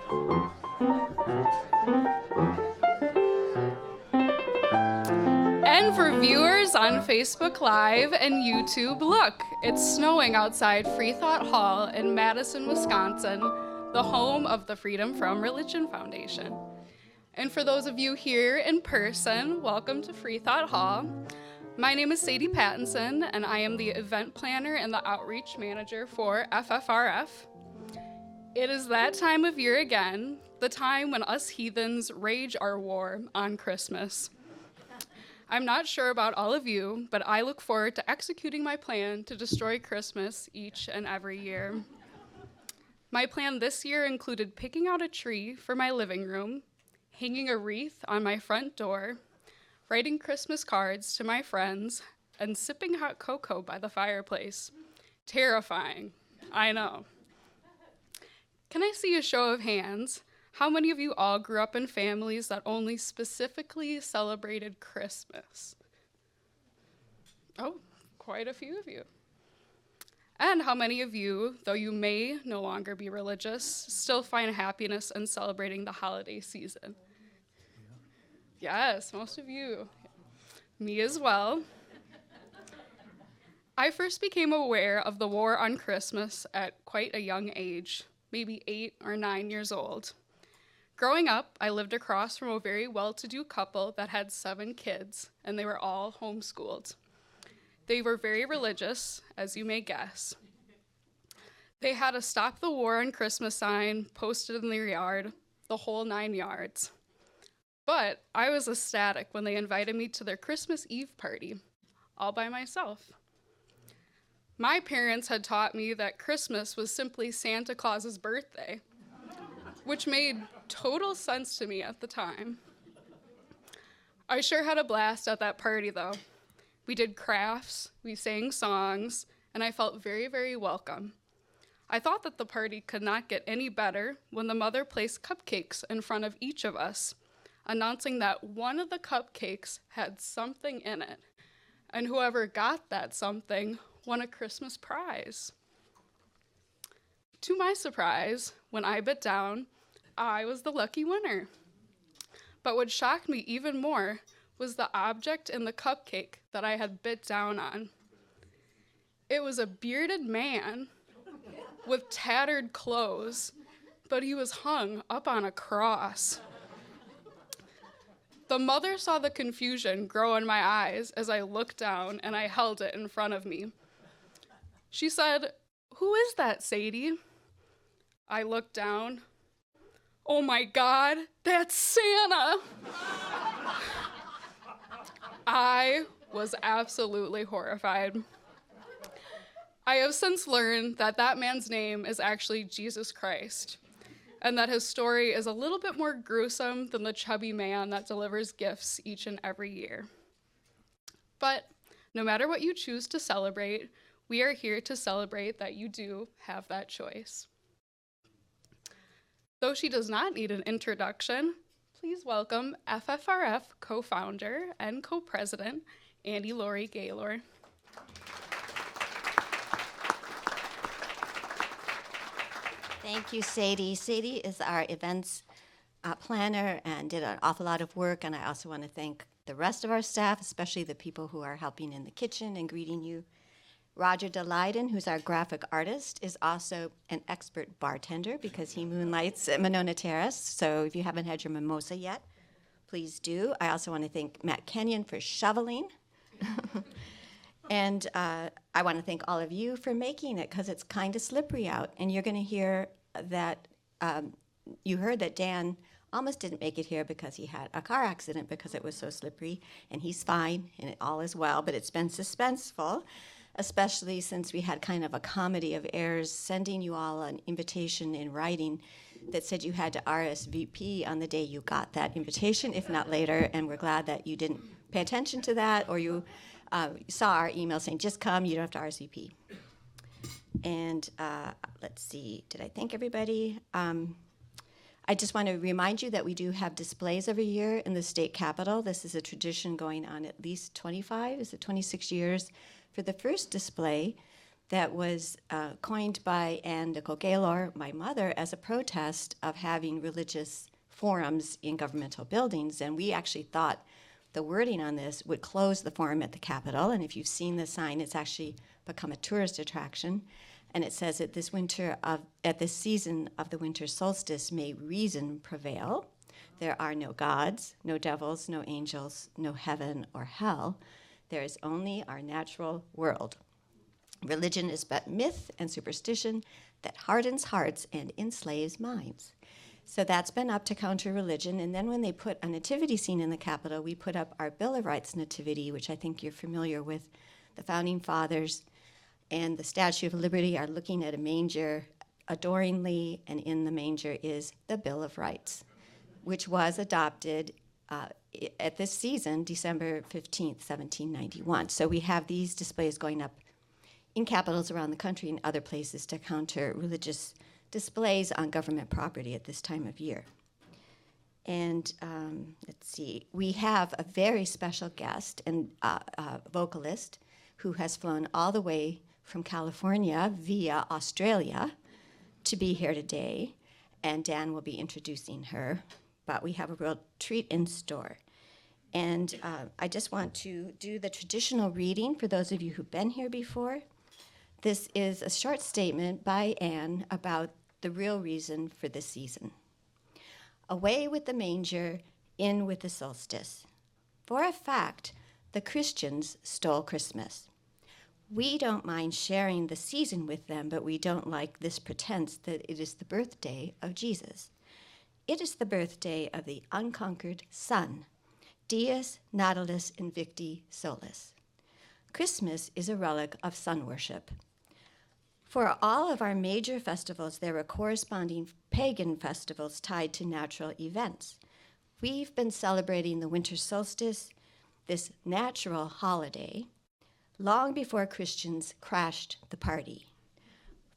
And for viewers on Facebook Live and YouTube, look, it's snowing outside Free Thought Hall in Madison, Wisconsin, the home of the Freedom from Religion Foundation. And for those of you here in person, welcome to Free Thought Hall. My name is Sadie Pattinson, and I am the event planner and the outreach manager for FFRF. It is that time of year again, the time when us heathens rage our war on Christmas. I'm not sure about all of you, but I look forward to executing my plan to destroy Christmas each and every year. My plan this year included picking out a tree for my living room, hanging a wreath on my front door, writing Christmas cards to my friends, and sipping hot cocoa by the fireplace. Terrifying, I know. Can I see a show of hands? How many of you all grew up in families that only specifically celebrated Christmas? Oh, quite a few of you. And how many of you, though you may no longer be religious, still find happiness in celebrating the holiday season? Yes, most of you. Me as well. I first became aware of the war on Christmas at quite a young age, maybe 8 or 9 years old. Growing up, I lived across from a very well-to-do couple that had 7 kids, and they were all homeschooled. They were very religious, as you may guess. They had a Stop the War on Christmas sign posted in their yard, the whole 9 yards. But I was ecstatic when they invited me to their Christmas Eve party, all by myself. My parents had taught me that Christmas was simply Santa Claus's birthday, which made total sense to me at the time. I sure had a blast at that party, though. We did crafts, we sang songs, and I felt very, very welcome. I thought that the party could not get any better when the mother placed cupcakes in front of each of us, announcing that one of the cupcakes had something in it, and whoever got that something won a Christmas prize. To my surprise, when I bit down, I was the lucky winner. But what shocked me even more was the object in the cupcake that I had bit down on. It was a bearded man with tattered clothes, but he was hung up on a cross. The mother saw the confusion grow in my eyes as I looked down and I held it in front of me. She said, "Who is that, Sadie?" I looked down. Oh my God, that's Santa! I was absolutely horrified. I have since learned that that man's name is actually Jesus Christ, and that his story is a little bit more gruesome than the chubby man that delivers gifts each and every year. But no matter what you choose to celebrate, we are here to celebrate that you do have that choice. Though she does not need an introduction, please welcome FFRF co-founder and co-president, Laurie Gaylor. Thank you, Sadie. Sadie is our events planner and did an awful lot of work, and I also want to thank the rest of our staff, especially the people who are helping in the kitchen and greeting you. Roger DeLyden, who's our graphic artist, is also an expert bartender because he moonlights at Monona Terrace. So if you haven't had your mimosa yet, please do. I also want to thank Matt Kenyon for shoveling. And I want to thank all of you for making it because it's kind of slippery out. And you're going to hear that, you heard that Dan almost didn't make it here because he had a car accident because it was so slippery. And he's fine and all is well, but it's been suspenseful, especially since we had kind of a comedy of errors sending you all an invitation in writing that said you had to RSVP on the day you got that invitation, if not later, and we're glad that you didn't pay attention to that or you saw our email saying, just come, you don't have to RSVP. And let's see, did I thank everybody? I just want to remind you that we do have displays every year in the state capitol. This is a tradition going on at least 26 years. For the first display, that was coined by Anne Nicole Gaylor, my mother, as a protest of having religious forums in governmental buildings. And we actually thought the wording on this would close the forum at the Capitol. And if you've seen the sign, it's actually become a tourist attraction. And it says at this season of the winter solstice, may reason prevail. There are no gods, no devils, no angels, no heaven or hell. There is only our natural world. Religion is but myth and superstition that hardens hearts and enslaves minds. So that's been up to counter religion. And then when they put a nativity scene in the Capitol, we put up our Bill of Rights nativity, which I think you're familiar with. The Founding Fathers and the Statue of Liberty are looking at a manger adoringly, and in the manger is the Bill of Rights, which was adopted at this season, December 15th, 1791. So we have these displays going up in capitals around the country and other places to counter religious displays on government property at this time of year. And let's see, we have a very special guest and vocalist who has flown all the way from California via Australia to be here today, and Dan will be introducing her, but we have a real treat in store. And I just want to do the traditional reading for those of you who've been here before. This is a short statement by Anne about the real reason for this season. Away with the manger, in with the solstice. For a fact, the Christians stole Christmas. We don't mind sharing the season with them, but we don't like this pretense that it is the birthday of Jesus. It is the birthday of the unconquered sun, Dies Natalis Invicti Solis. Christmas is a relic of sun worship. For all of our major festivals, there are corresponding pagan festivals tied to natural events. We've been celebrating the winter solstice, this natural holiday, long before Christians crashed the party.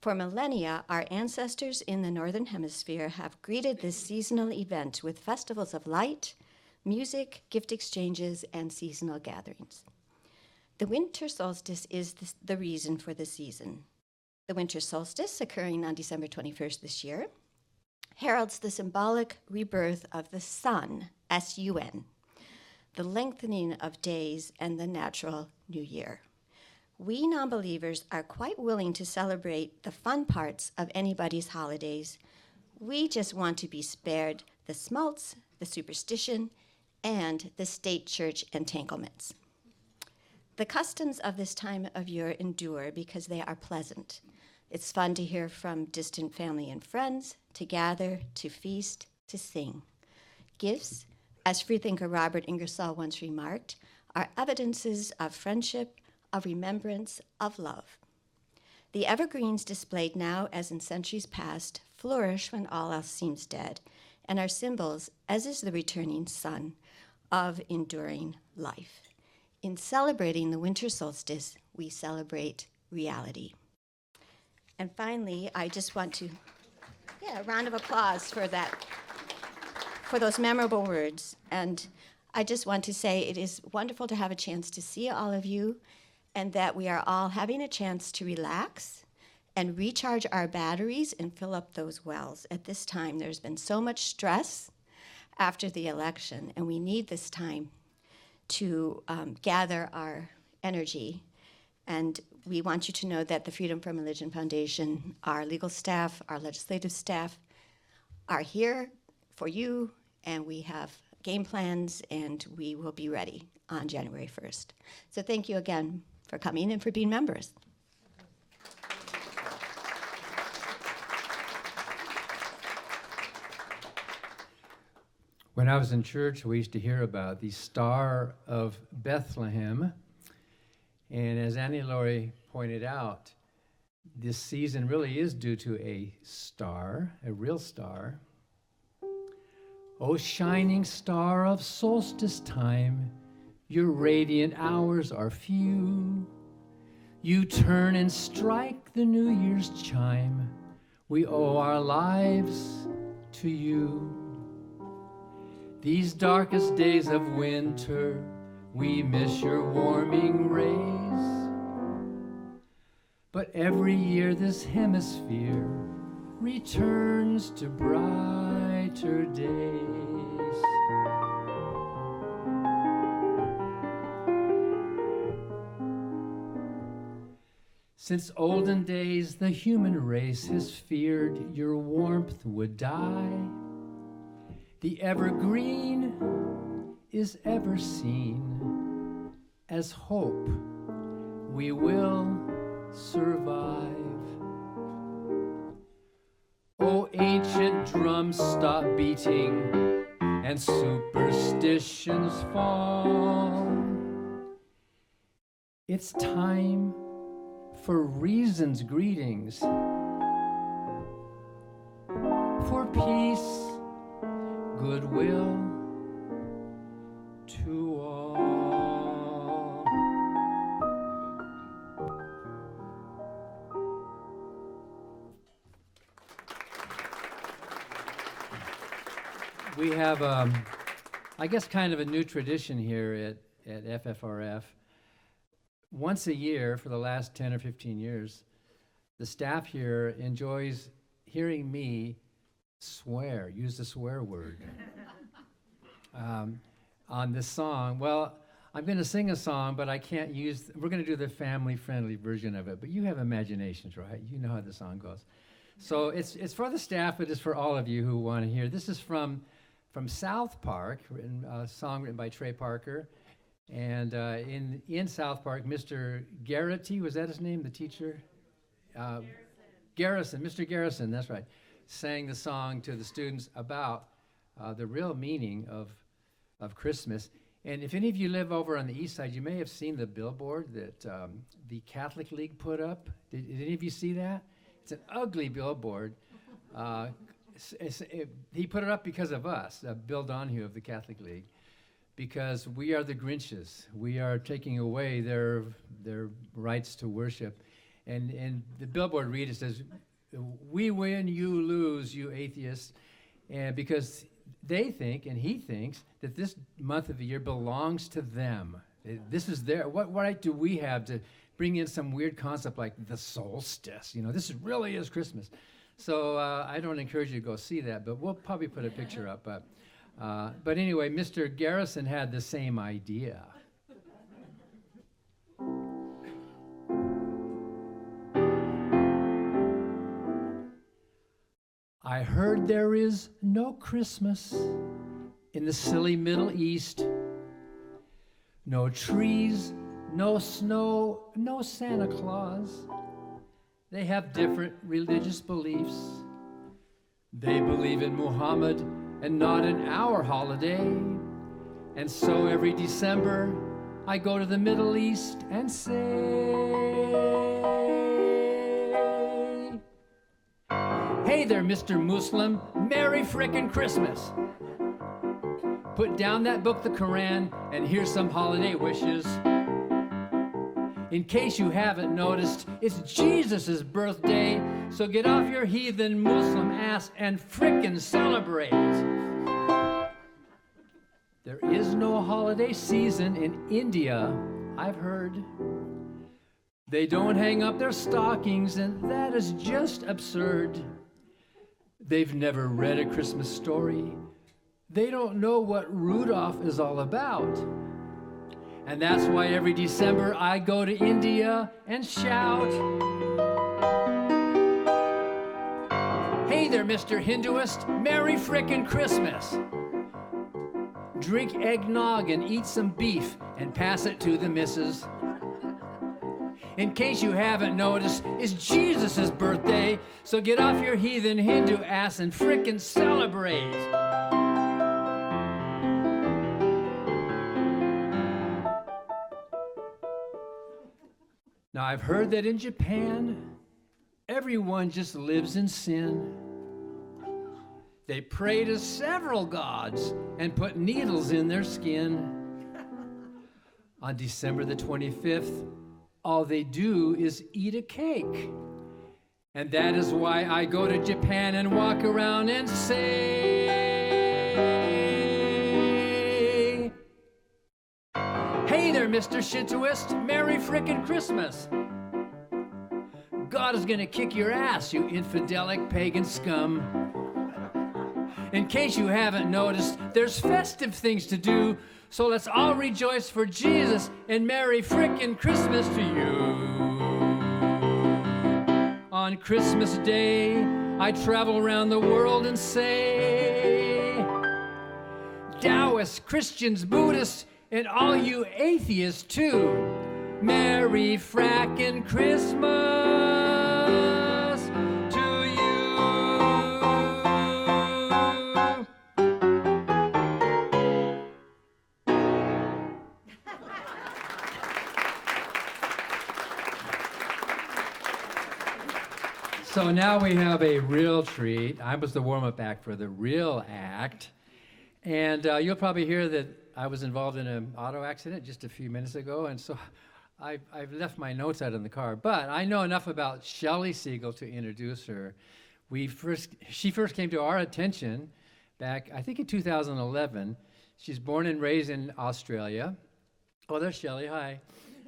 For millennia, our ancestors in the Northern Hemisphere have greeted this seasonal event with festivals of light, music, gift exchanges, and seasonal gatherings. The winter solstice is the reason for the season. The winter solstice, occurring on December 21st this year, heralds the symbolic rebirth of the sun, S-U-N, the lengthening of days and the natural new year. We non-believers are quite willing to celebrate the fun parts of anybody's holidays. We just want to be spared the smolts, the superstition, and the state church entanglements. The customs of this time of year endure because they are pleasant. It's fun to hear from distant family and friends, to gather, to feast, to sing. Gifts, as freethinker Robert Ingersoll once remarked, are evidences of friendship, of remembrance, of love. The evergreens displayed now, as in centuries past, flourish when all else seems dead, and are symbols, as is the returning sun, of enduring life. In celebrating the winter solstice, we celebrate reality. And finally, I just want to, a round of applause for that, for those memorable words. And I just want to say it is wonderful to have a chance to see all of you, and that we are all having a chance to relax and recharge our batteries and fill up those wells. At this time, there's been so much stress after the election, and we need this time to gather our energy. And we want you to know that the Freedom from Religion Foundation, our legal staff, our legislative staff are here for you, and we have game plans, and we will be ready on January 1st. So thank you again for coming and for being members. When I was in church, we used to hear about the Star of Bethlehem. And as Annie and Laurie pointed out, this season really is due to a star, a real star. O shining star of solstice time, your radiant hours are few. You turn and strike the New Year's chime. We owe our lives to you. These darkest days of winter, we miss your warming rays. But every year this hemisphere returns to brighter days. Since olden days, the human race has feared your warmth would die. The evergreen is ever seen as hope we will survive. Oh, ancient drums, stop beating and superstitions fall. It's time for reason's greetings, for peace, goodwill to all. We have, I guess, kind of a new tradition here at FFRF. Once a year for the last 10 or 15 years, the staff here enjoys hearing me use the swear word on this song. Well, I'm going to sing a song, but I can't we're going to do the family-friendly version of it, but you have imaginations, right? You know how the song goes. So it's for the staff, but it's for all of you who want to hear. This is from South Park, a song written by Trey Parker. And in South Park, Mr. Garrity, was that his name, the teacher? Garrison, Mr. Garrison, that's right, sang the song to the students about the real meaning of Christmas. And if any of you live over on the east side, you may have seen the billboard that the Catholic League put up. Did any of you see that? It's an ugly billboard. He put it up because of us, Bill Donahue of the Catholic League. Because we are the Grinches. We are taking away their rights to worship. And the billboard read, it says, "We win, you lose, you atheists." And because they think, and he thinks, that this month of the year belongs to them. This is their, what right do we have to bring in some weird concept like the solstice? You know, this really is Christmas. So I don't encourage you to go see that, but we'll probably put a picture up. But anyway, Mr. Garrison had the same idea. I heard there is no Christmas in the silly Middle East. No trees, no snow, no Santa Claus. They have different religious beliefs. They believe in Muhammad and not in our holiday. And so every December, I go to the Middle East and say, "Hey there, Mr. Muslim, Merry frickin' Christmas. Put down that book, the Quran, and here's some holiday wishes. In case you haven't noticed, it's Jesus' birthday, so get off your heathen Muslim ass and frickin' celebrate." There is no holiday season in India, I've heard. They don't hang up their stockings, and that is just absurd. They've never read a Christmas story. They don't know what Rudolph is all about. And that's why every December I go to India and shout, "Hey there, Mr. Hinduist, Merry frickin' Christmas. Drink eggnog and eat some beef and pass it to the missus. In case you haven't noticed, it's Jesus' birthday, so get off your heathen Hindu ass and frickin' celebrate." Now, I've heard that in Japan, everyone just lives in sin. They pray to several gods and put needles in their skin. On December the 25th, all they do is eat a cake. And that is why I go to Japan and walk around and say, "Hey there, Mr. Shintoist, Merry frickin' Christmas. God is going to kick your ass, you infidelic pagan scum. In case you haven't noticed, there's festive things to do, so let's all rejoice for Jesus and Merry frickin' Christmas to you. On Christmas Day, I travel around the world and say, Taoists, Christians, Buddhists, and all you atheists too, Merry frackin' Christmas to you. So now we have a real treat. I was the warm-up act for the real act. And you'll probably hear that I was involved in an auto accident just a few minutes ago, and so I've left my notes out in the car. But I know enough about Shelley Segal to introduce her. She first came to our attention back, I think in 2011. She's born and raised in Australia. Oh, there's Shelley, hi.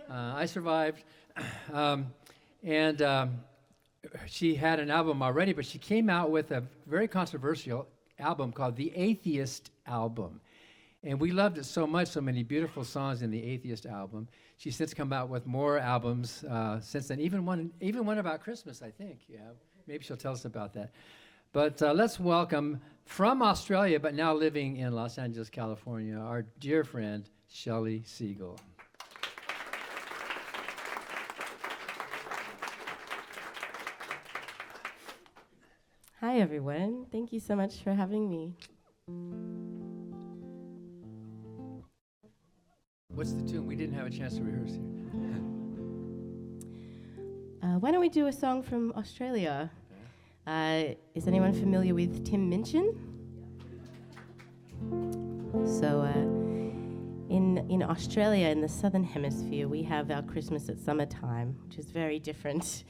I survived. She had an album already, but she came out with a very controversial album called The Atheist Album. And we loved it so much, so many beautiful songs in the Atheist album. She's since come out with more albums since then, even one about Christmas, I think. Yeah, maybe she'll tell us about that. But let's welcome, from Australia, but now living in Los Angeles, California, our dear friend, Shelley Segal. Hi, everyone. Thank you so much for having me. What's the tune? We didn't have a chance to rehearse here. Why don't we do a song from Australia? Is anyone familiar with Tim Minchin? So in Australia, in the Southern Hemisphere, we have our Christmas at summertime, which is very different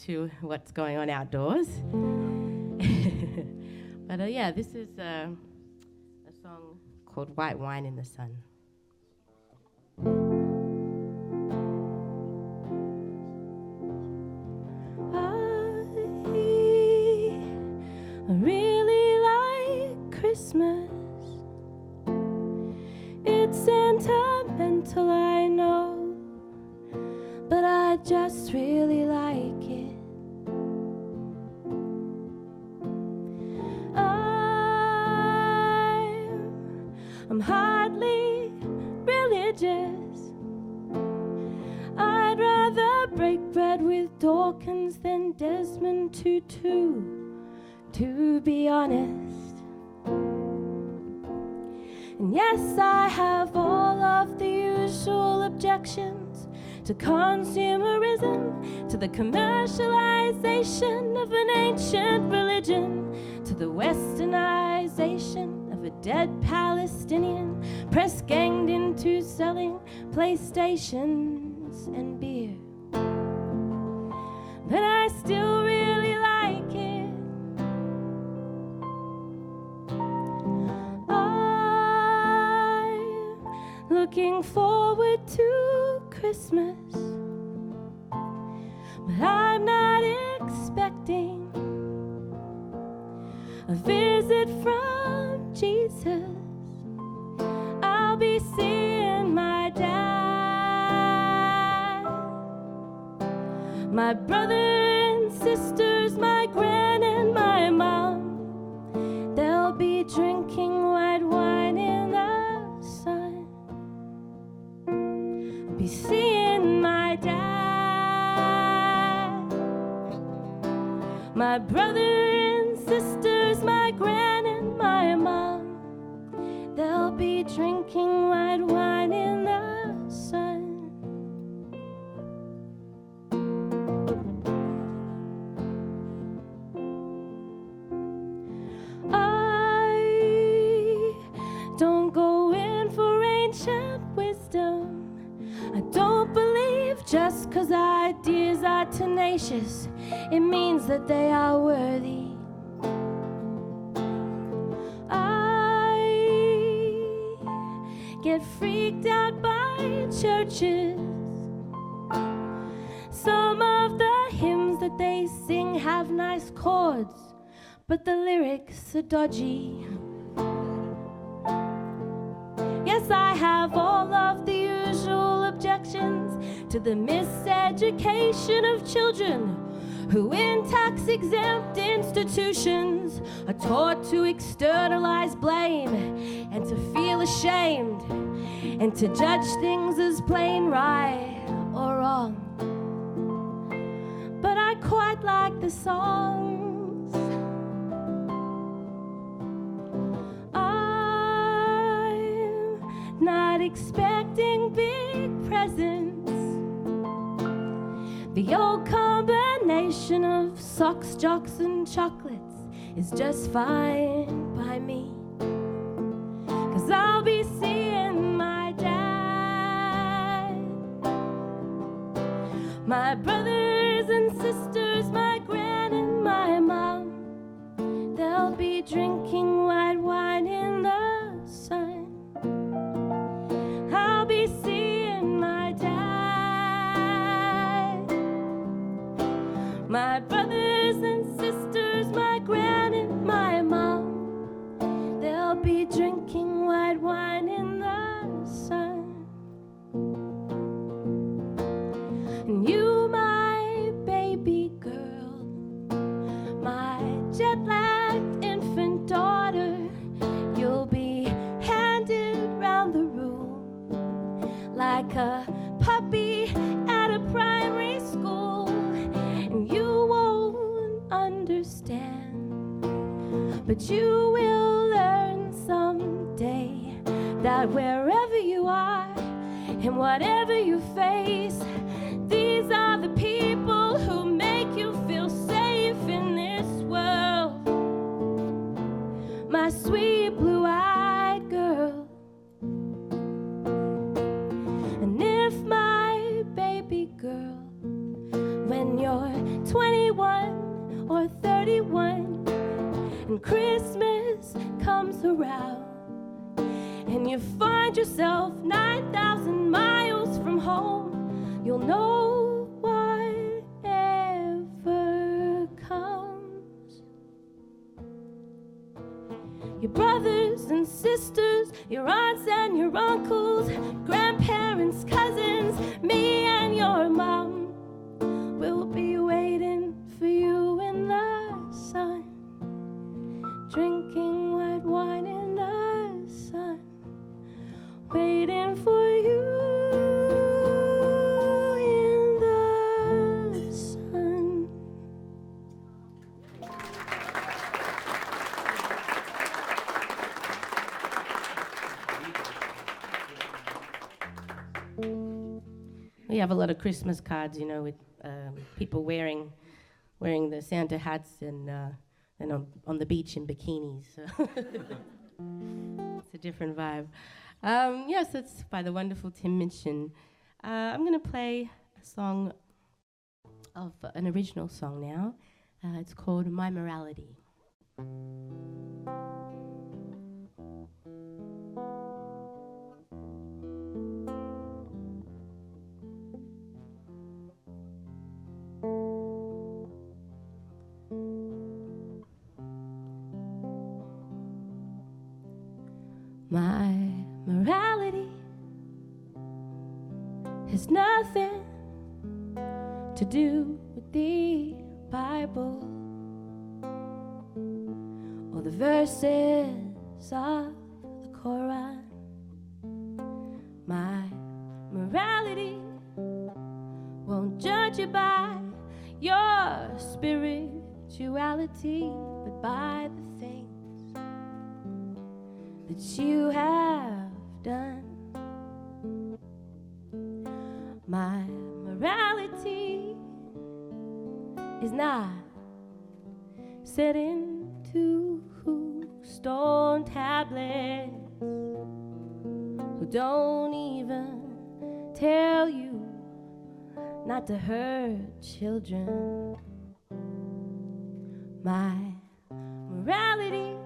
to what's going on outdoors. But yeah, this is a song called White Wine in the Sun. I really like Christmas. It's sentimental, I know, but I just really like it. I'm hardly religious. I'd rather break bread with Dawkins than Desmond Tutu, to be honest. And yes, I have all of the usual objections to consumerism, to the commercialization of an ancient religion, to the westernization of a dead Palestinian press ganged into selling PlayStations and beer. But I still really like it. I'm looking forward to Christmas, but I'm not expecting a visit from Jesus. I'll be seeing my dad, my brother and sisters, my gran and my mom. They'll be drinking white wine in the sun. I'll be seeing my dad, my brother and sisters, my gran and my mom. They'll be drinking white wine in the sun. I don't go in for ancient wisdom. I don't believe just 'cause ideas are tenacious, it means that they are worthy. Get freaked out by churches. Some of the hymns that they sing have nice chords, but the lyrics are dodgy. Yes, I have all of the usual objections to the miseducation of children who in tax-exempt institutions are taught to externalize blame and to feel ashamed and to judge things as plain right or wrong. But I quite like the songs. I'm not expecting big presents. The old combination of socks, jocks, and chocolates is just fine by me. 'Cause I'll be seeing my dad, my brothers and sisters, my gran and my mom. They'll be drinking white wine in the sun. I'll be seeing my dad, my brothers and sisters, my gran and my mom. They'll be drinking white wine in the sun. And you, my baby girl, my jet-lagged infant daughter, you'll be handed round the room like a puppy at a primary school. And you won't understand, but you will learn someday that wherever you are and whatever you face, these are the people who make you feel safe in this world. My sweet blue-eyed girl. And if my baby girl, when you're 21 or 31 and Christmas comes around and you find yourself 9,000 miles from home, you'll know whatever comes. Your brothers and sisters, your aunts and your uncles, grandparents, cousins, me and your mom will be waiting for you in the sun, drinking white wine in the sun, waiting for you in the sun. We have a lot of Christmas cards, you know, with people wearing the Santa hats and on the beach in bikinis. So it's a different vibe. Yes, it's by the wonderful Tim Minchin. I'm going to play a song of an original song now. It's called My Morality. My morality has nothing to do with the Bible or the verses of the Quran. My morality won't judge you by your spirituality, but by the things that you have done. My morality is not set into stone tablets who don't even tell you not to hurt children. My morality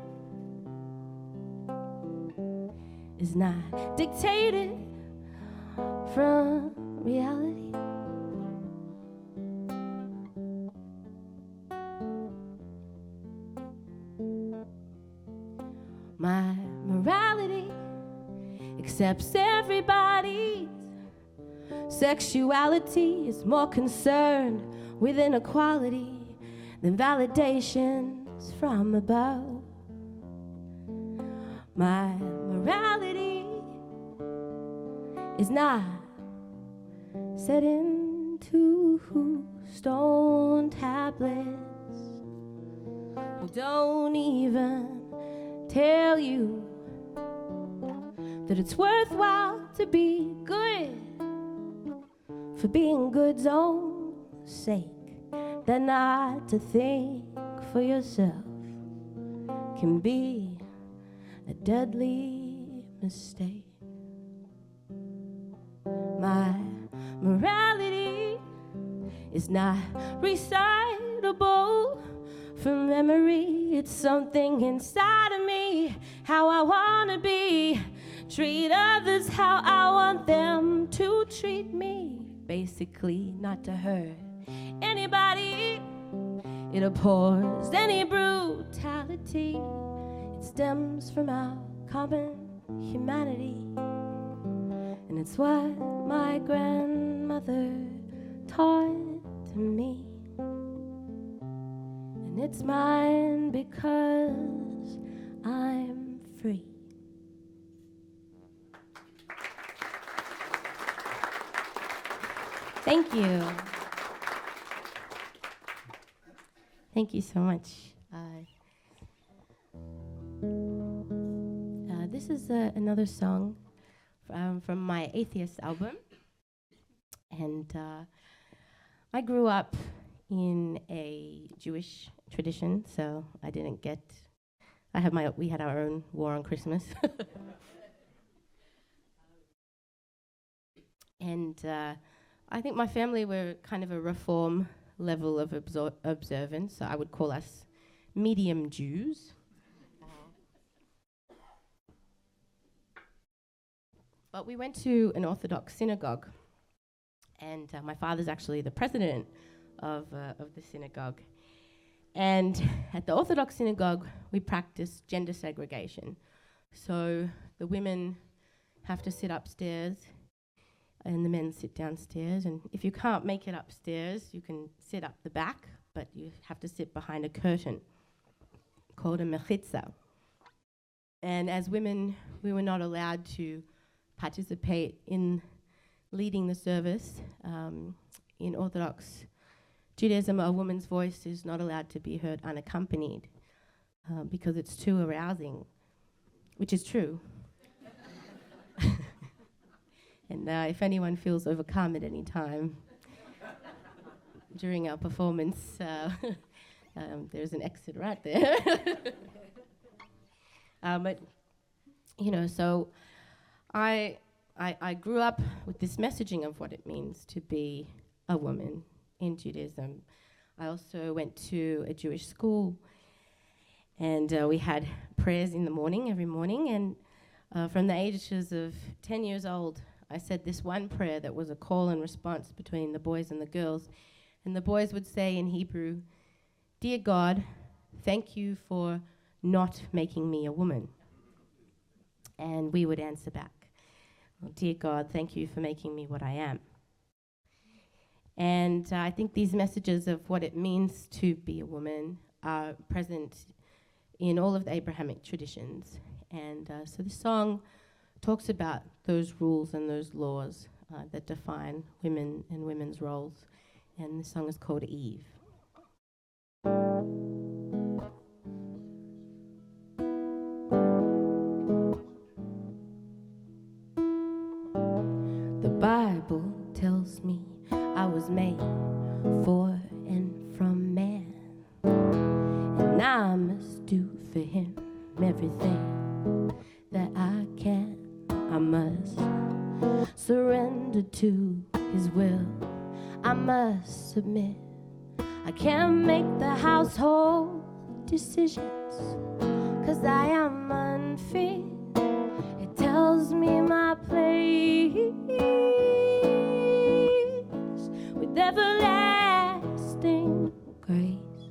is not dictated from reality. My morality accepts everybody's sexuality, is more concerned with inequality than validations from above. My morality is not set into stone tablets who don't even tell you that it's worthwhile to be good for being good's own sake, that not to think for yourself can be a deadly mistake. My morality is not recitable from memory. It's something inside of me, how I want to be. Treat others how I want them to treat me. Basically, not to hurt anybody. It abhors any brutality. It stems from our common humanity. And it's what my grandmother taught to me. And it's mine because I'm free. Thank you. Thank you so much. This is another song from my Atheist album. And I grew up in a Jewish tradition, so we had our own war on Christmas. And I think my family were kind of a reform level of observance, so I would call us medium Jews. But we went to an Orthodox synagogue, and my father's actually the president of the synagogue. And at the Orthodox synagogue, we practice gender segregation. So the women have to sit upstairs, and the men sit downstairs. And if you can't make it upstairs, you can sit up the back, but you have to sit behind a curtain called a mechitza. And as women, we were not allowed to participate in leading the service. In Orthodox Judaism, a woman's voice is not allowed to be heard unaccompanied because it's too arousing, which is true. And if anyone feels overcome at any time during our performance, there's an exit right there. But, so I grew up with this messaging of what it means to be a woman in Judaism. I also went to a Jewish school, and we had prayers in the morning, every morning, and from the ages of 10 years old, I said this one prayer that was a call and response between the boys and the girls. And the boys would say in Hebrew, "Dear God, thank you for not making me a woman." And we would answer back, "Well, dear God, thank you for making me what I am." And I think these messages of what it means to be a woman are present in all of the Abrahamic traditions. And so the song talks about those rules and those laws that define women and women's roles. And the song is called Eve. The Bible tells me I was made for and from man, and I must do for him everything that I can. I must surrender to his will. I must submit. I can't make the household decisions, 'cause I am unfit. It tells me my place with everlasting grace.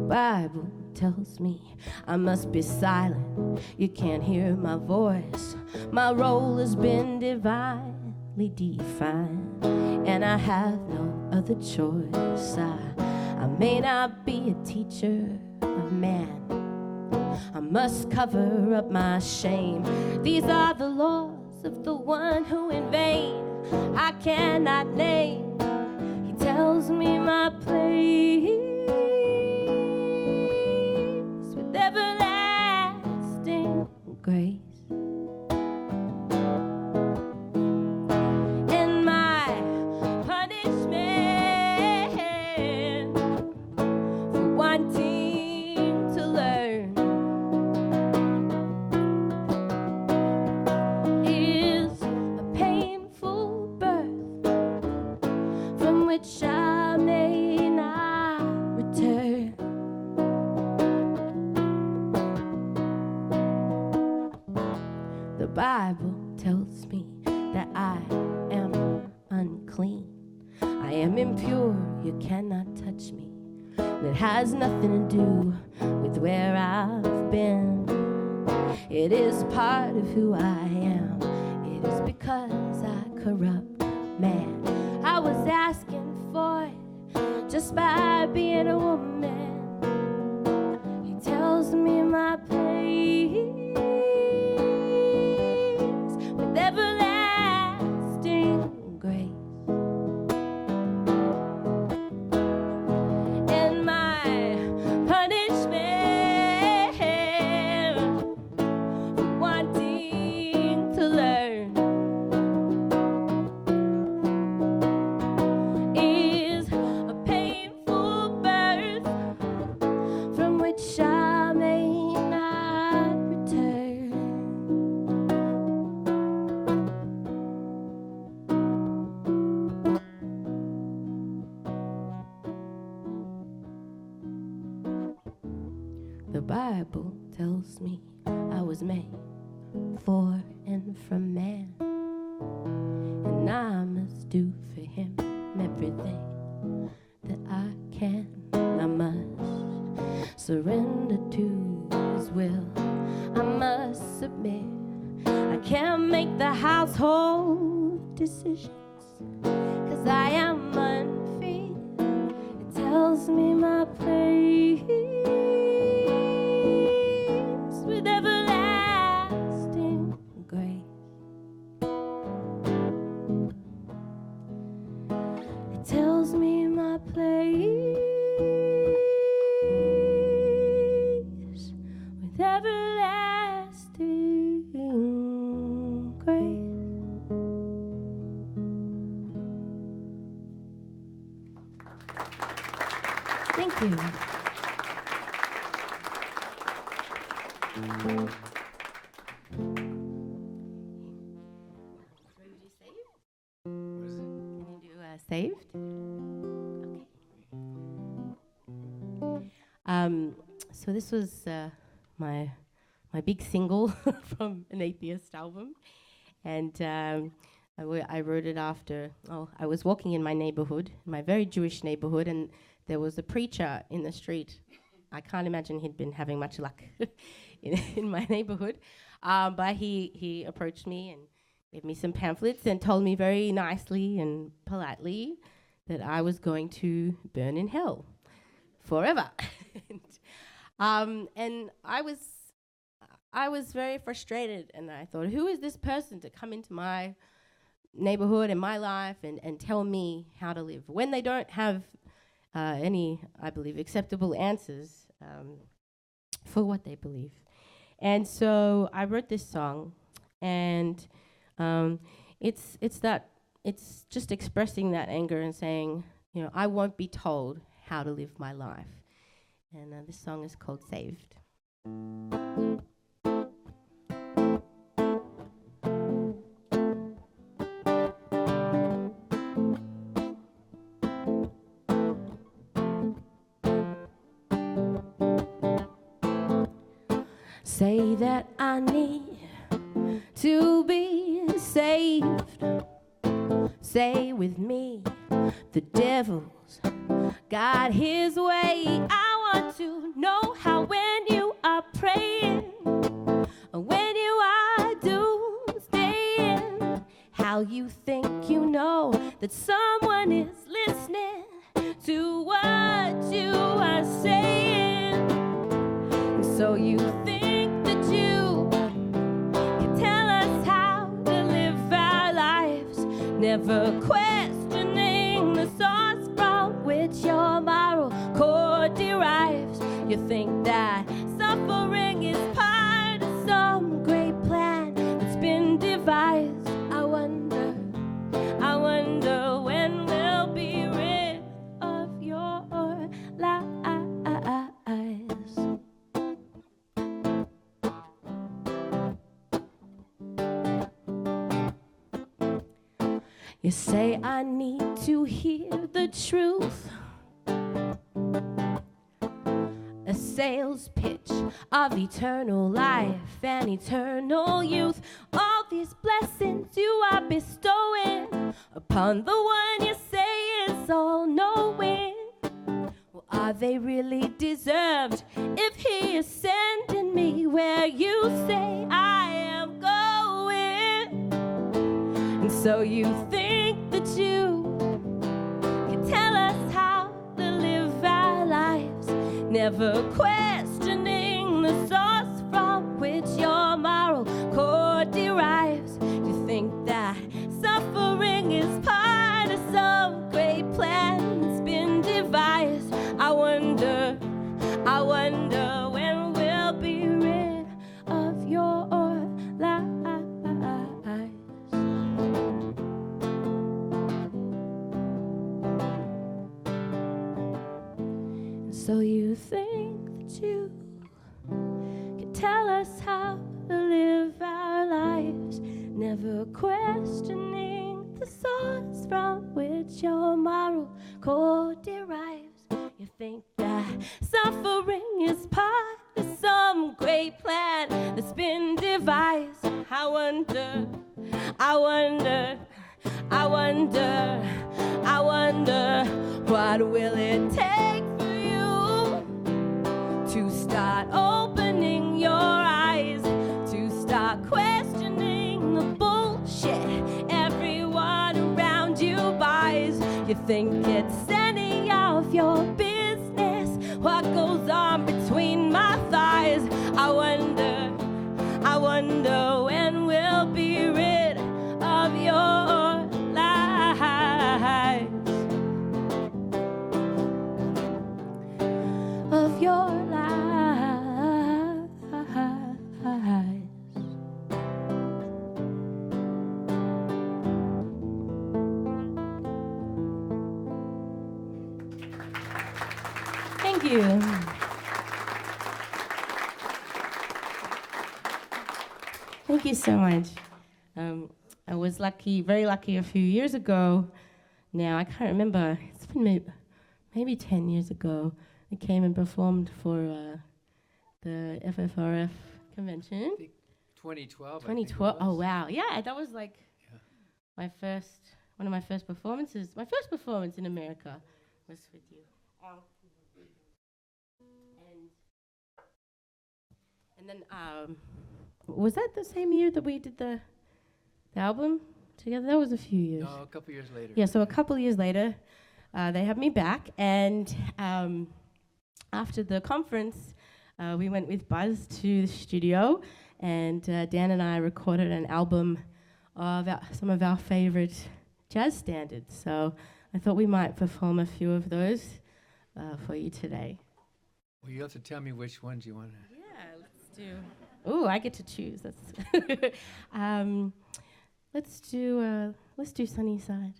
Bible tells me I must be silent. You can't hear my voice. My role has been divinely defined, and I have no other choice. I may not be a teacher of man. I must cover up my shame. These are the laws of the one who in vain I cannot name. He tells me my place with everlasting grace. And my punishment for wanting to learn is a painful birth from which I may not return. The Bible tells me that I am unclean. I am impure, you cannot touch me. It has nothing to do with where I've been. It is part of who I am. It is because I corrupt man. I was asking for it just by being a woman. He tells me my place with everlasting grace. And my punishment for wanting to learn is a painful birth from which I may not return. The Bible tells me I was made for and from man, and I must do for him everything that I can. I must surrender to his will. I must submit. I can't make the household decisions, 'cause I am unfit. It tells me my place with everlasting grace. It tells me my place with everlasting grace. Thank you. What is it? Can you do saved? Okay. So this was my big single from an atheist album, and I wrote it after. I was walking in my neighborhood, my very Jewish neighborhood, and there was a preacher in the street. I can't imagine he'd been having much luck in my neighborhood, but he approached me and gave me some pamphlets and told me very nicely and politely that I was going to burn in hell forever. And I was very frustrated, and I thought, who is this person to come into my neighborhood and my life and tell me how to live when they don't have any, I believe, acceptable answers for what they believe. And so I wrote this song, and it's just expressing that anger and saying, I won't be told how to live my life. And this song is called Saved. Say that I need to be saved. Say with me, the devil's got his way. I want to you think you know that someone is listening to what you are saying. And so you think that you can tell us how to live our lives, never questioning the source from which your moral core derives. You think that suffering is part of some great plan that's been devised. I wonder when we'll be rid of your lies. You say I need to hear the truth, a sales pitch of eternal life and eternal youth. All these blessings you are bestowing upon the one you say is all-knowing. Well, are they really deserved if he is sending me where you say I am going? And so you think that you can tell us how to live our lives, never questioning the source from which your moral core derives. You think that suffering is part of some great plan that's been devised. I wonder when we'll be rid of your lies. So you think that you can tell us how to live our lives, never questioning the source from which your moral core derives. You think that suffering is part of some great plan that's been devised. I wonder what will it take for you to start opening your eyes, to start questioning the bullshit everyone around you buys. You think it's any of your business what goes on between my thighs. I wonder when we'll be rid of your lies, of your lies. Thank you. Thank you so much. I was lucky, very lucky a few years ago. Now, I can't remember. It's been maybe 10 years ago. I came and performed for the FFRF convention. I think 2012. 2012. Oh, wow. Yeah, that was like one of my first performances. My first performance in America was with you. And then, was that the same year that we did the album together? That was a few years. No, a couple years later. Yeah, so a couple years later, they had me back, and after the conference, we went with Buzz to the studio, and Dan and I recorded an album of some of our favorite jazz standards. So I thought we might perform a few of those for you today. Well, you have to tell me which ones you want to. Yeah, let's do. Oh, I get to choose. That's let's do Sunny Side.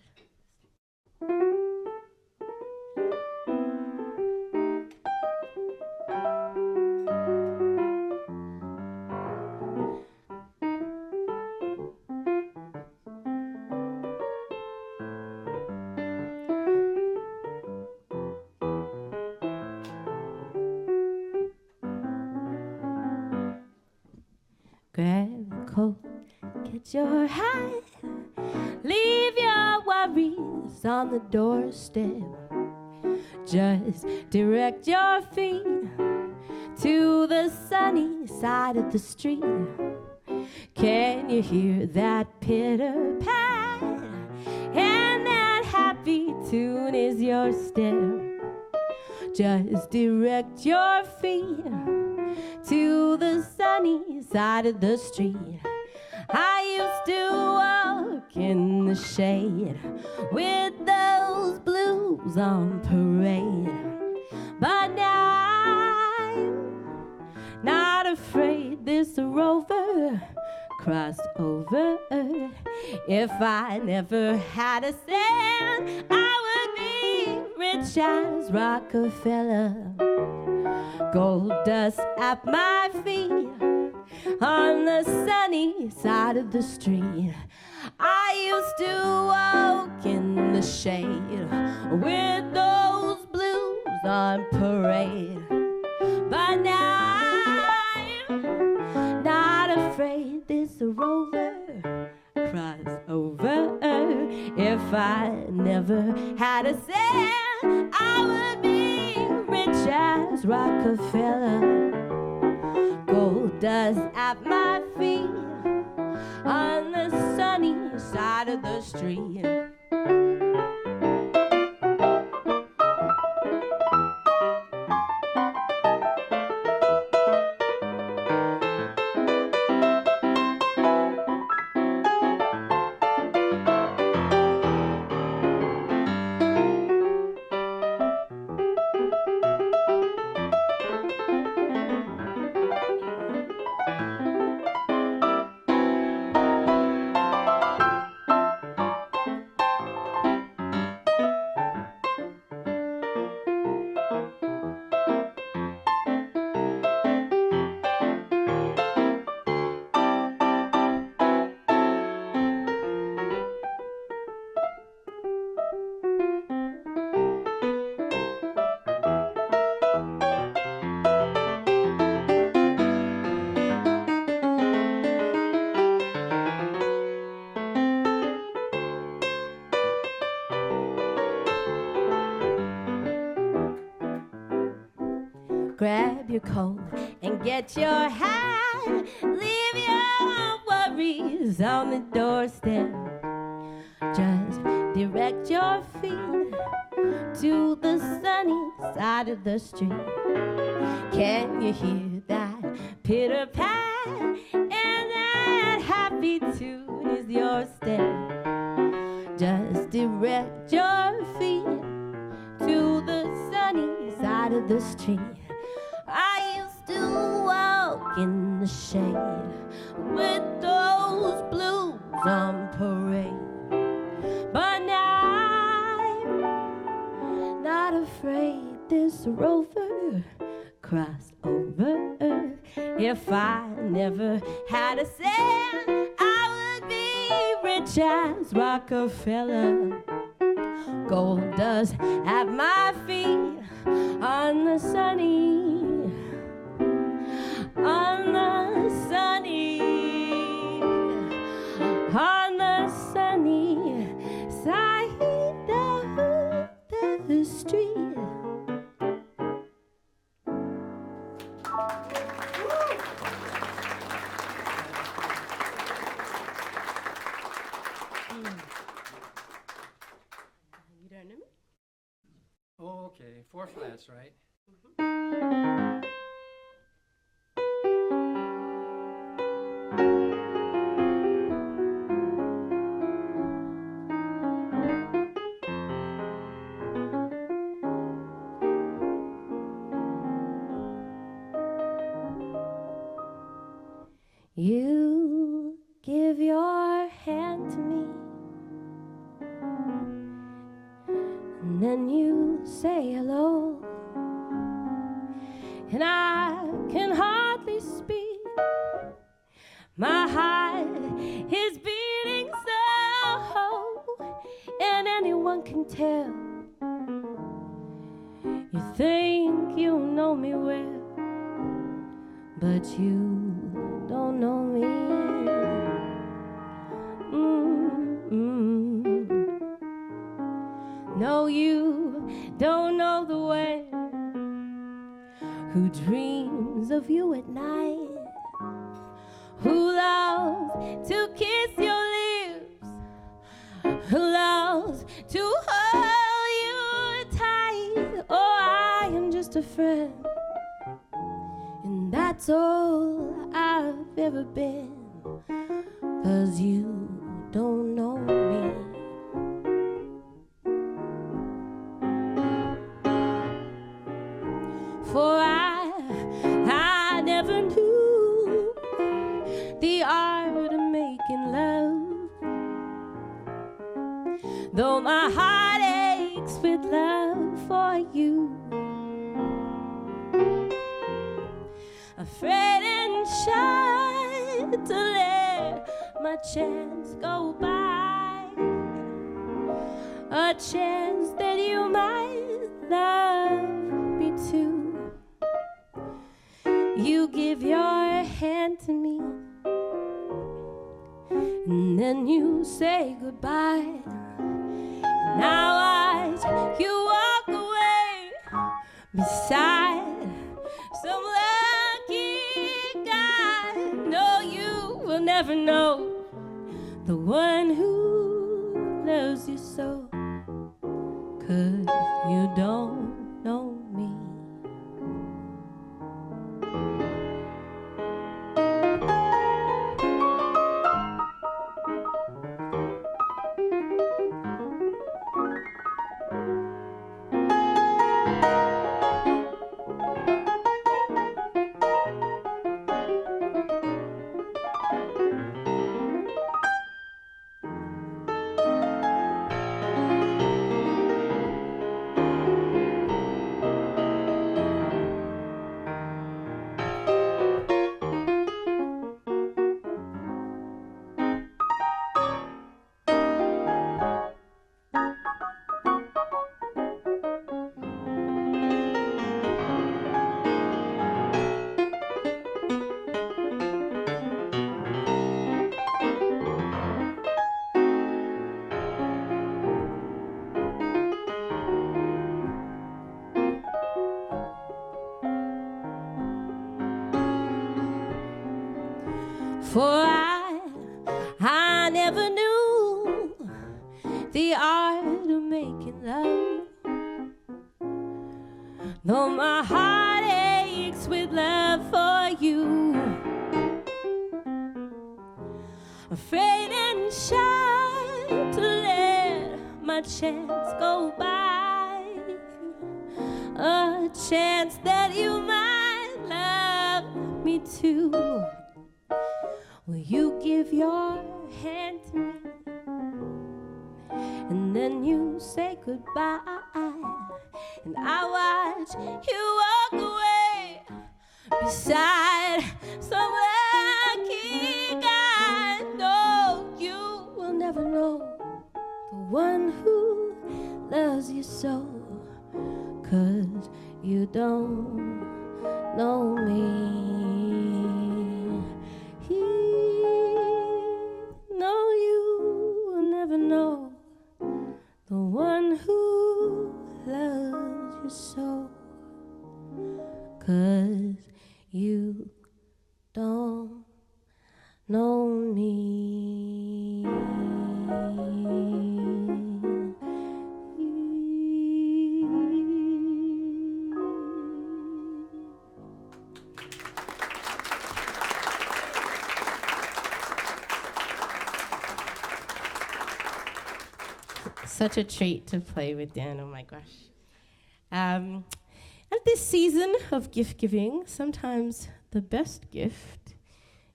Grab a coat, get your hat, leave your worries on the doorstep. Just direct your feet to the sunny side of the street. Can you hear that pitter pat tune is your step. Just direct your feet to the sunny side of the street. I used to walk in the shade with those blues on parade, but now I'm not afraid this rover crossed over. If I never had a cent, I would be rich as Rockefeller. Gold dust at my feet on the sunny side of the street. I used to walk in the shade with those blues on parade, but now I'm not afraid this rover cross over. If I never had a cent, I would be rich as Rockefeller. Gold dust at my feet on the sunny side of the street. Grab your coat and get your hat. Leave your worries on the doorstep. Just direct your feet to the sunny side of the street. Can you hear that pitter-pat? And that happy tune is your step. Just direct your feet to the sunny side of the street. I used to walk in the shade with those blues on parade, but now I'm not afraid this rover crossed over. If I never had a cent, I would be rich as Rockefeller. Gold dust at my feet on the sunny side of the street. You don't know me? Oh, okay. 4 flats, right? You give your hand to me, and then you say hello, and I can hardly speak. My heart is beating so, and anyone can tell. You think you know me well, but you don't know me. No, you don't know the way. Who dreams of you at night? Who loves to kiss your lips? Who loves to hold just a friend, and that's all I've ever been, 'cause you don't know me. For I never knew the art of making love, though my heart aches with love for you. Afraid and shy to let my chance go by, a chance that you might love me too. You give your hand to me, and then you say goodbye. Now watch you walk away beside some lucky guy. No, you will never know the one who loves you so, 'cause you don't know me. For I never knew the art of making love, though my heart aches with love for you. Afraid and shy to let my chance go by, a chance that you might love me too. Will you give your hand to me, and then you say goodbye, and I watch you walk away beside some lucky guy. No, you will never know the one who loves you so, 'cause you don't know me. No, you will never know the one who loves you so, 'cause you don't know me. Such a treat to play with Dan, oh my gosh. At this season of gift giving, sometimes the best gift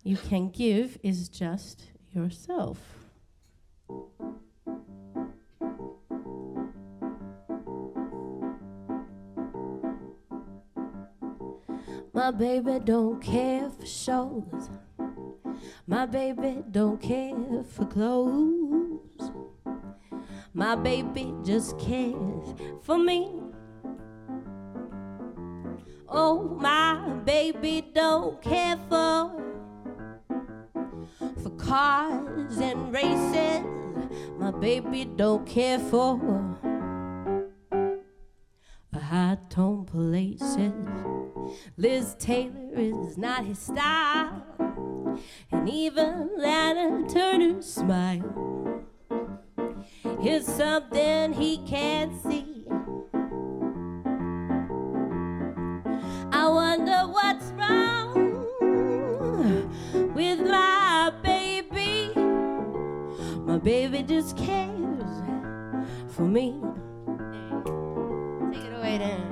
you can give is just yourself. My baby don't care for shows. My baby don't care for clothes. My baby just cares for me. Oh, my baby don't care for cars and races. My baby don't care for high tone places. Liz Taylor is not his style, and even Lana Turner's smile is something he can't see. I wonder what's wrong with my baby. My baby just cares for me. Take it away then.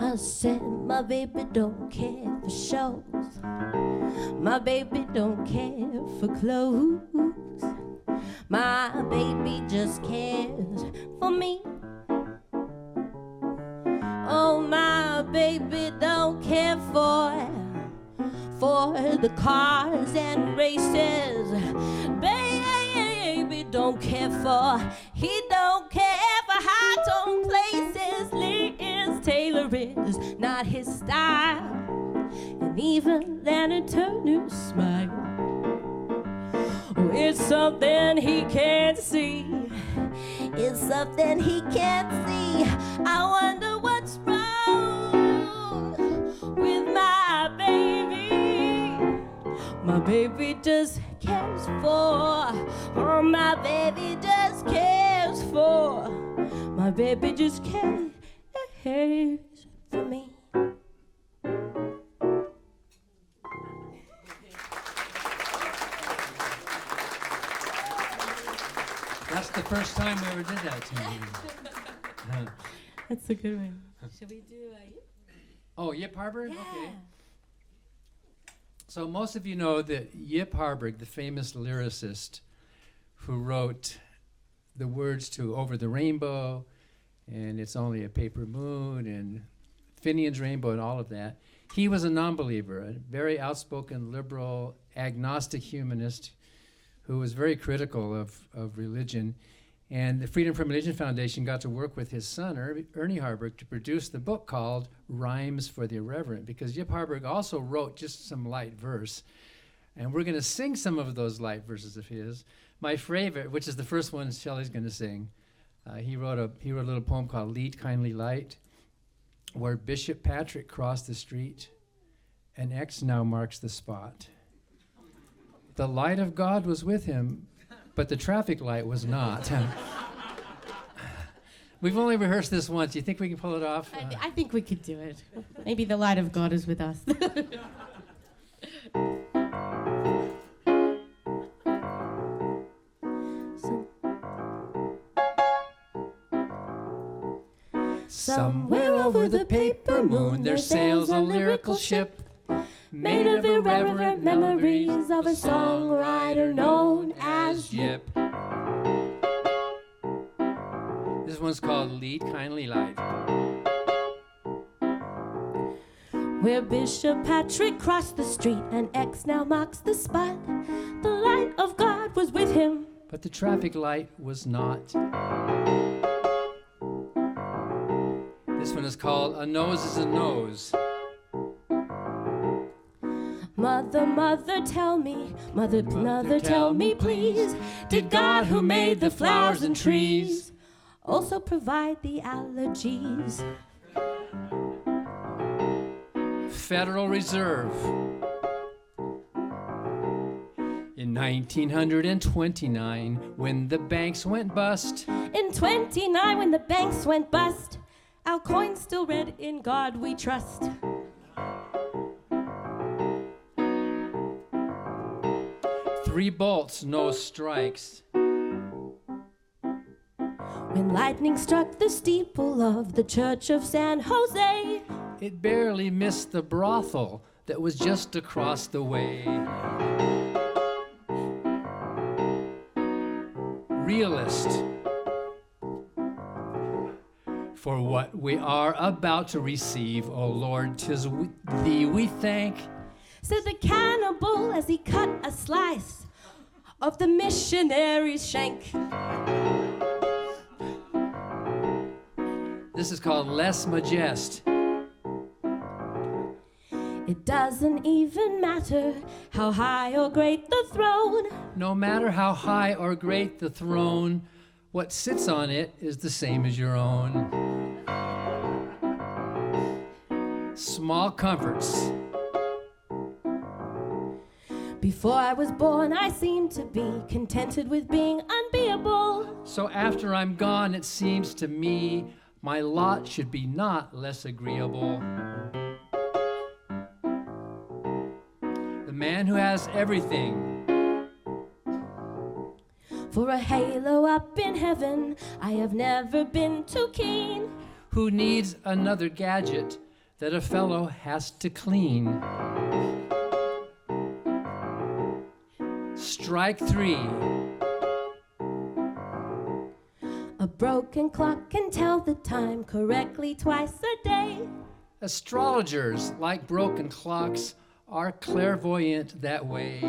I said my baby don't care for shows. My baby don't care for clothes. My baby just cares for me. Oh, my baby don't care for the cars and races. Baby don't care for, he don't care for high-tone places. Liz Taylor is not his style, and even Lana Turner's smile, oh, it's something he can't see. It's something he can't see. I wonder what's wrong with my baby. My baby just cares for, oh, my baby just cares for, my baby just cares for me. That's the first time we ever did that to you. That's a good one. Should we do Yip? Oh, Yip Harburg? Yeah. Okay. So most of you know that Yip Harburg, the famous lyricist who wrote the words to Over the Rainbow and It's Only a Paper Moon and Finian's Rainbow and all of that, he was a non-believer, a very outspoken, liberal, agnostic humanist who was very critical of religion. And the Freedom from Religion Foundation got to work with his son, Ernie Harburg, to produce the book called Rhymes for the Irreverent, because Yip Harburg also wrote just some light verse. And we're going to sing some of those light verses of his. My favorite, which is the first one Shelley's going to sing, he wrote a little poem called Lead Kindly Light, where Bishop Patrick crossed the street, an X now marks the spot. The light of God was with him, but the traffic light was not. We've only rehearsed this once. Do you think we can pull it off? I think we could do it. Maybe the light of God is with us. Somewhere over the paper moon there sails a lyrical ship, made of irreverent memories of a songwriter known as Yip. This one's called Lead Kindly Light. Where Bishop Patrick crossed the street, an X now marks the spot. The light of God was with him, but the traffic light was not. This one is called A Nose is a Nose. Mother, mother, tell me, mother, tell me, please, did God who made the flowers and trees also provide the allergies? Federal Reserve. In 1929, when the banks went bust. In 29, when the banks went bust, our coins still read, in God we trust. Three bolts, no strikes. When lightning struck the steeple of the Church of San Jose, it barely missed the brothel that was just across the way. Realist. For what we are about to receive, O Lord, 'tis thee we thank. Said the cannibal as he cut a slice of the missionary's shank. This is called Les Majest. It doesn't even matter how high or great the throne. No matter how high or great the throne, what sits on it is the same as your own. Small comforts. Before I was born, I seemed to be contented with being unbeatable. So after I'm gone, it seems to me my lot should be not less agreeable. The man who has everything. For a halo up in heaven, I have never been too keen. Who needs another gadget that a fellow has to clean. Strike three. A broken clock can tell the time correctly twice a day. Astrologers, like broken clocks, are clairvoyant that way.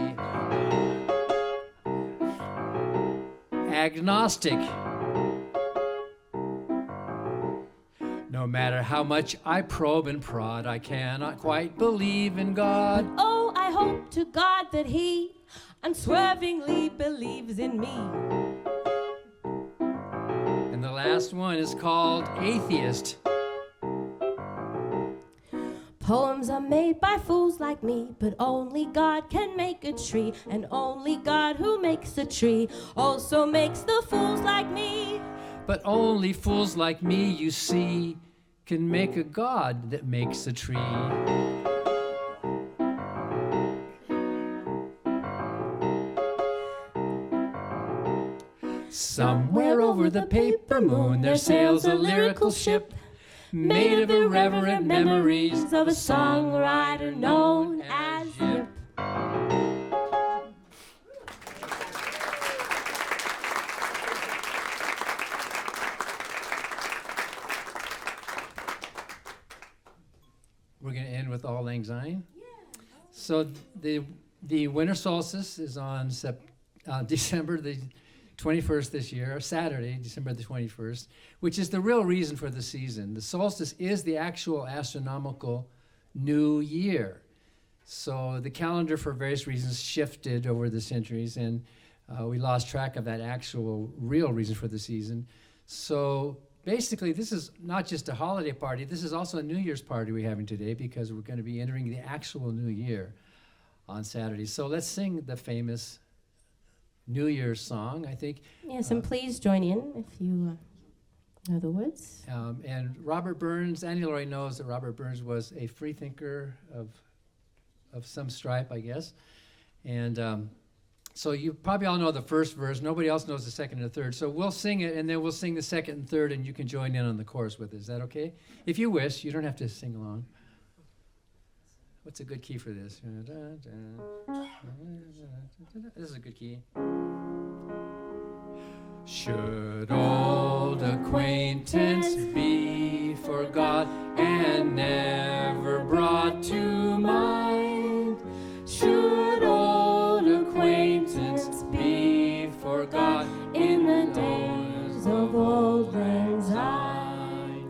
Agnostic. No matter how much I probe and prod, I cannot quite believe in God. Oh, I hope to God that he unswervingly believes in me. And the last one is called Atheist. Poems are made by fools like me, but only God can make a tree, and only God who makes a tree also makes the fools like me. But only fools like me, you see, can make a God that makes a tree. Somewhere over the paper moon there sails a lyrical ship, made of irreverent memories of a songwriter known as Yip. We're going to end with Auld Lang Syne. So the Winter Solstice is on December the 21st this year, Saturday, December the 21st, which is the real reason for the season. The solstice is the actual astronomical new year. So the calendar, for various reasons, shifted over the centuries, and we lost track of that actual real reason for the season. So basically, this is not just a holiday party, this is also a New Year's party we're having today, because we're going to be entering the actual new year on Saturday. So let's sing the famous New Year's song, I think. Yes, and please join in if you know the words. And Robert Burns, Annie Laurie knows that Robert Burns was a free thinker of some stripe, I guess. And so you probably all know the first verse. Nobody else knows the second and the third. So we'll sing it, and then we'll sing the second and third, and you can join in on the chorus with us. Is that okay? If you wish, you don't have to sing along. What's a good key for this? This is a good key. Should old acquaintance be forgot and never brought to mind? Should old acquaintance be forgot in the days of Auld Lang Syne?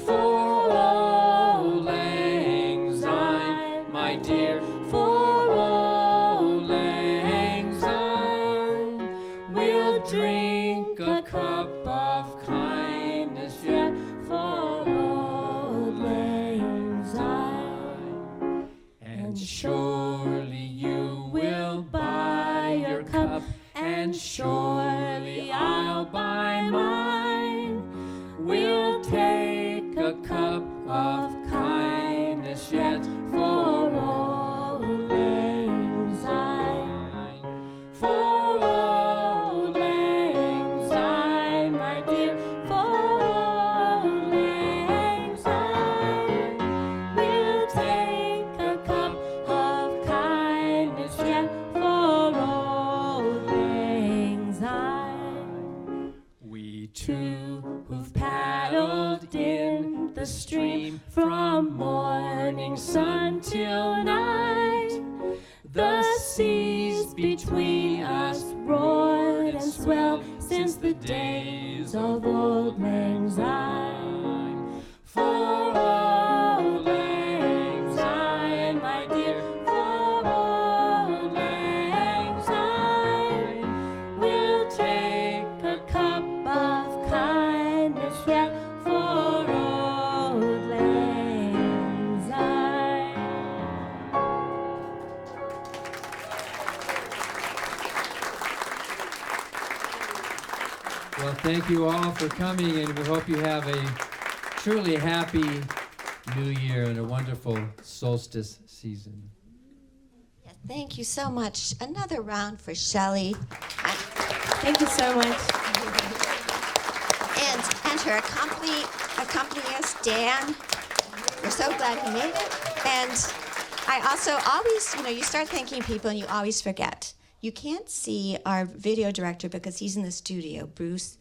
For Auld Lang Syne, my dear, for Auld Lang Syne, we'll drink a cup of kindness yet for Auld Lang Syne. And surely you will buy your cup, and surely I'll buy mine. We'll take a cup of kindness yet for Auld Lang Syne. For Auld Lang Syne, my dear, for Auld Lang Syne, we'll take a cup the stream from morning sun till night. The seas between us roared and swelled since the days of old lang syne. For old lang syne, my dear, for old lang syne, we'll take a cup of kindness yet for old lang syne. Well, thank you all for coming, and we hope you have a truly happy New Year and a wonderful solstice season. Yeah, thank you so much. Another round for Shelley. Thank you so much. And her accompanist, Dan. We're so glad he made it. And I also always, you start thanking people and you always forget. You can't see our video director because he's in the studio, Bruce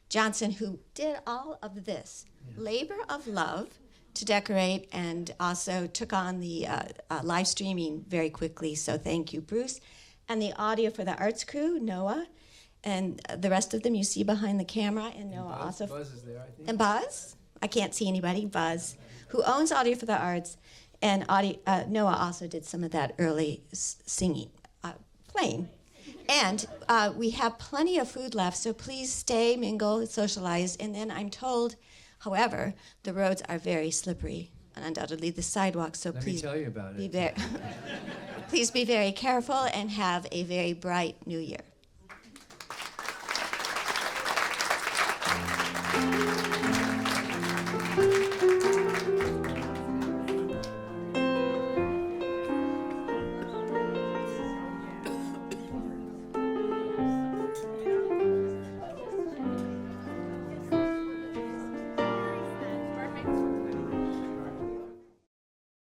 Johnson, who did all of this labor of love to decorate and also took on the live streaming very quickly. So thank you, Bruce. And the audio for the arts crew, Noah, and the rest of them you see behind the camera. And Noah also. Buzz is there, I think. And Buzz, I can't see anybody, Buzz, who owns audio for the arts. And Noah also did some of that early singing, playing. And we have plenty of food left, so please stay, mingle, socialize. And then I'm told, however, the roads are very slippery, and undoubtedly the sidewalks, so Let please me tell you about it. please be very careful and have a very bright new year.